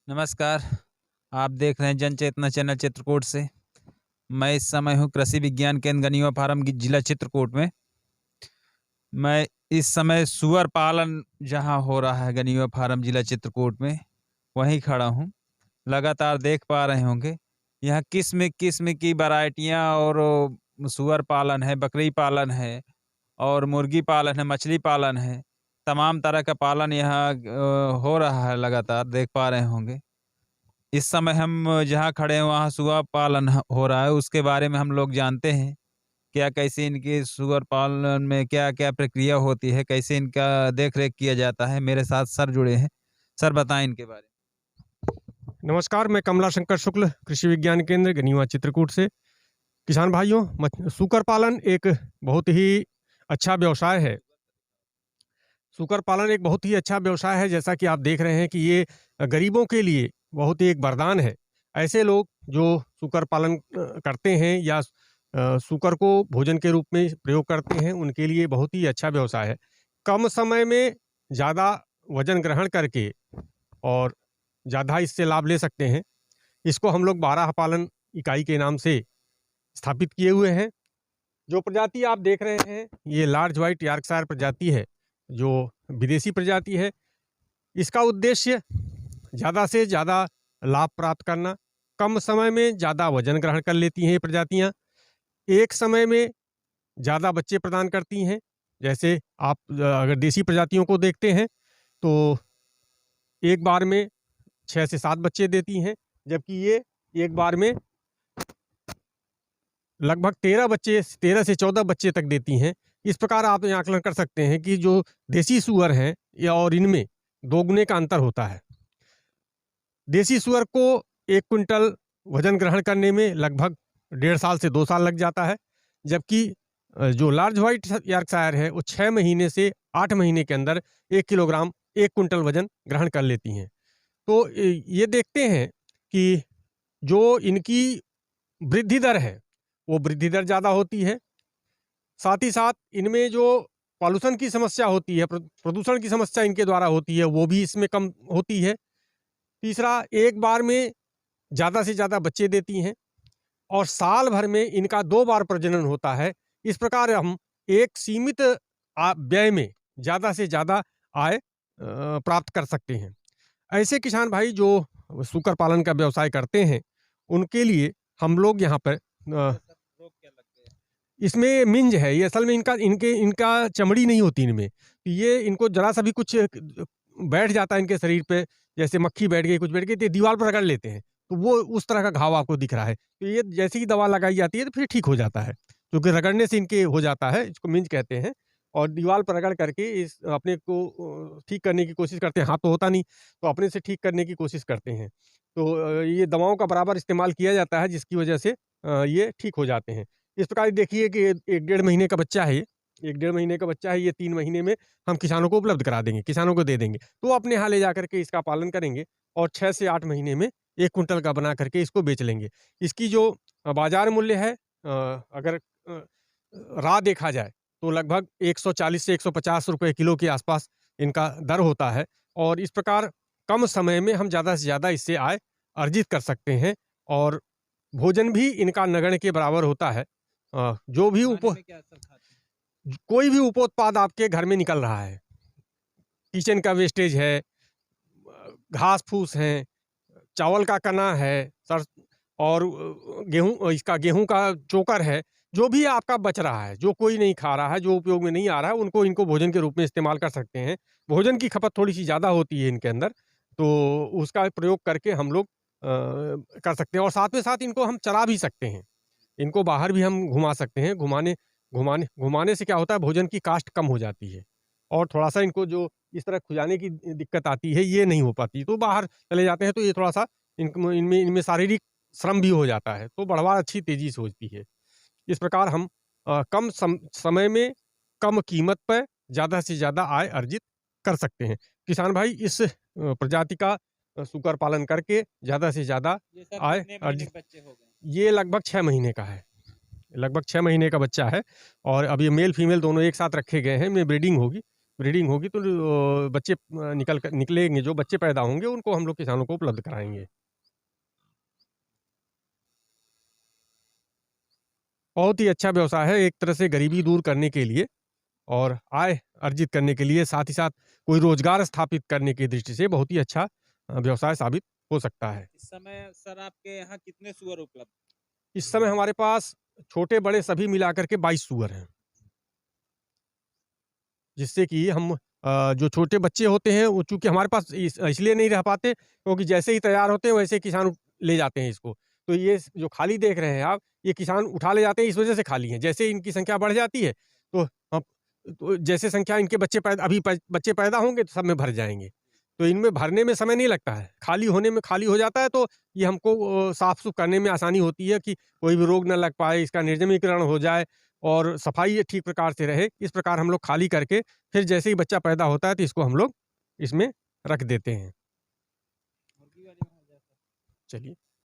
नमस्कार। आप देख रहे हैं जन चेतना चैनल चित्रकूट से। मैं इस समय हूँ कृषि विज्ञान केंद्र गनिवा फार्म जिला चित्रकूट में। मैं इस समय सुअर पालन जहाँ हो रहा है गनिवा फार्म जिला चित्रकूट में, वहीं खड़ा हूँ। लगातार देख पा रहे होंगे यहाँ किस्म किस्म की वैरायटियाँ और सुअर पालन है, बकरी पालन है और मुर्गी पालन है, मछली पालन है। तमाम तरह का पालन यहाँ हो रहा है, लगातार देख पा रहे होंगे। इस समय हम जहाँ खड़े हैं वहाँ सुअर पालन हो रहा है, उसके बारे में हम लोग जानते हैं। क्या कैसे इनकी सुअर पालन में क्या-क्या प्रक्रिया होती है, कैसे इनका देख-रेख किया जाता है। मेरे साथ सर जुड़े हैं। सर बताएँ इनके बारे में। नमस्कार, मैं कमला शंकर शुक्ल, कृषि विज्ञान केंद्र गनिवा चित्रकूट से। किसान भाइयों, सूकर पालन एक बहुत ही अच्छा व्यवसाय है। सूकर पालन एक बहुत ही अच्छा व्यवसाय है, जैसा कि आप देख रहे हैं कि ये गरीबों के लिए बहुत ही एक वरदान है। ऐसे लोग जो सूकर पालन करते हैं या सूकर को भोजन के रूप में प्रयोग करते हैं, उनके लिए बहुत ही अच्छा व्यवसाय है। कम समय में ज़्यादा वज़न ग्रहण करके और ज़्यादा इससे लाभ ले सकते हैं। इसको हम लोग बारह पालन इकाई के नाम से स्थापित किए हुए हैं। जो प्रजाति आप देख रहे हैं, ये लार्ज व्हाइट यॉर्कशायर प्रजाति है, जो विदेशी प्रजाति है। इसका उद्देश्य ज़्यादा से ज़्यादा लाभ प्राप्त करना। कम समय में ज़्यादा वजन ग्रहण कर लेती हैं ये प्रजातियाँ। एक समय में ज़्यादा बच्चे प्रदान करती हैं। जैसे आप अगर देसी प्रजातियों को देखते हैं तो एक बार में 6 से 7 बच्चे देती हैं, जबकि ये एक बार में लगभग 13 से 14 बच्चे तक देती हैं। इस प्रकार आप ये आकलन कर सकते हैं कि जो देसी सूअर हैं या और इनमें 2 गुने का अंतर होता है। देसी सूअर को 1 क्विंटल वजन ग्रहण करने में लगभग 1.5 साल से 2 साल लग जाता है, जबकि जो लार्ज व्हाइट यॉर्कशायर है वो 6 महीने से 8 महीने के अंदर 1 किलोग्राम 1 क्विंटल वजन ग्रहण कर लेती हैं। तो ये देखते हैं कि जो इनकी वृद्धि दर है, वो वृद्धि दर ज़्यादा होती है। साथ ही साथ इनमें जो पॉल्यूशन की समस्या होती है, प्रदूषण की समस्या इनके द्वारा होती है, वो भी इसमें कम होती है। तीसरा, एक बार में ज़्यादा से ज़्यादा बच्चे देती हैं और साल भर में इनका 2 बार प्रजनन होता है। इस प्रकार हम एक सीमित व्यय में ज़्यादा से ज़्यादा आय प्राप्त कर सकते हैं। ऐसे किसान भाई जो सूकर पालन का व्यवसाय करते हैं, उनके लिए हम लोग यहाँ पर इसमें मिंज है। ये असल में इनका चमड़ी नहीं होती इनमें। ये इनको ज़रा सा भी कुछ बैठ जाता है इनके शरीर पे, जैसे मक्खी बैठ गई, कुछ बैठ गई, तो दीवार पर रगड़ लेते हैं। तो वो उस तरह का घाव आपको दिख रहा है। तो ये जैसे ही दवा लगाई जाती है तो फिर ठीक हो जाता है, क्योंकि रगड़ने से इनके हो जाता है, इसको मिंज कहते हैं। और दीवार पर रगड़ करके इस अपने को ठीक करने की कोशिश करते हैं। हाथ तो होता नहीं, तो अपने से ठीक करने की कोशिश करते हैं। तो ये दवाओं का बराबर इस्तेमाल किया जाता है, जिसकी वजह से ये ठीक हो जाते हैं। इस प्रकार देखिए कि 1 डेढ़ महीने का बच्चा है ये, 1 डेढ़ महीने का बच्चा है, ये 3 महीने में हम किसानों को उपलब्ध करा देंगे, किसानों को दे देंगे। तो वो अपने यहाँ ले जाकर के इसका पालन करेंगे और 6 से 8 महीने में 1 कुंटल का बना करके इसको बेच लेंगे। इसकी जो बाज़ार मूल्य है, अगर राह देखा जाए तो लगभग 140 से 150 रुपए किलो के आसपास इनका दर होता है। और इस प्रकार कम समय में हम ज़्यादा से ज़्यादा इससे आय अर्जित कर सकते हैं और भोजन भी इनका नगण्य के बराबर होता है। जो भी कोई भी उपोत्पाद आपके घर में निकल रहा है, किचन का वेस्टेज है, घास-फूस है, चावल का कना है, और गेहूँ का चोकर है, जो भी आपका बच रहा है, जो कोई नहीं खा रहा है, जो उपयोग में नहीं आ रहा है, इनको भोजन के रूप में इस्तेमाल कर सकते हैं। भोजन की खपत थोड़ी-सी ज़्यादा होती है इनके अंदर, तो उसका प्रयोग करके हम लोग कर सकते हैं और साथ में साथ इनको हम चरा भी सकते हैं। इनको बाहर भी हम घुमा सकते हैं। घुमाने से क्या होता है, भोजन की कास्ट कम हो जाती है और थोड़ा-सा इनको जो इस तरह खुजाने की दिक्कत आती है, ये नहीं हो पाती। तो बाहर चले जाते हैं तो ये थोड़ा-सा इनमें शारीरिक श्रम भी हो जाता है, तो बढ़वार अच्छी तेज़ी से होती है। इस प्रकार हम कम समय में कम कीमत पर ज़्यादा से ज़्यादा आय अर्जित कर सकते हैं। किसान भाई इस प्रजाति का सूकर पालन करके ज़्यादा से ज़्यादा आय अर्जित। ये लगभग 6 महीने का है। लगभग 6 महीने का बच्चा है और अब ये मेल फीमेल दोनों एक साथ रखे गए हैं, इनमें ब्रीडिंग होगी। ब्रीडिंग होगी तो बच्चे निकलेंगे, जो बच्चे पैदा होंगे उनको हम लोग किसानों को उपलब्ध कराएँगे। बहुत ही अच्छा व्यवसाय है, एक तरह से गरीबी दूर करने के लिए और आय अर्जित करने के लिए, साथ ही साथ कोई रोज़गार स्थापित करने की दृष्टि से बहुत ही अच्छा व्यवसाय साबित हो सकता है। इस समय सर आपके यहाँ कितने सूअर उपलब्ध? इस समय हमारे पास छोटे-बड़े सभी मिलाकर के 22 सूअर हैं। जिससे कि हम जो छोटे बच्चे होते हैं वो चूँकि हमारे पास इसलिए नहीं रह पाते क्योंकि जैसे ही तैयार होते हैं वैसे किसान ले जाते हैं इसको। तो ये जो खाली देख रहे हैं आप, ये किसान उठा ले जाते हैं, इस वज़ह से खाली हैं। जैसे इनकी संख्या बढ़ जाती है तो जैसे संख्या इनके बच्चे पैदा होंगे तो सब में भर जाएँगे। तो इनमें भरने में समय नहीं लगता है, खाली होने में खाली हो जाता है, तो ये हमको साफ-सुफ करने में आसानी होती है कि कोई भी रोग ना लग पाए, इसका निर्जमीकरण हो जाए और सफाई ये ठीक प्रकार से रहे। इस प्रकार हम लोग खाली करके फिर जैसे ही बच्चा पैदा होता है तो इसको हम लोग इसमें रख देते हैं। चलिए।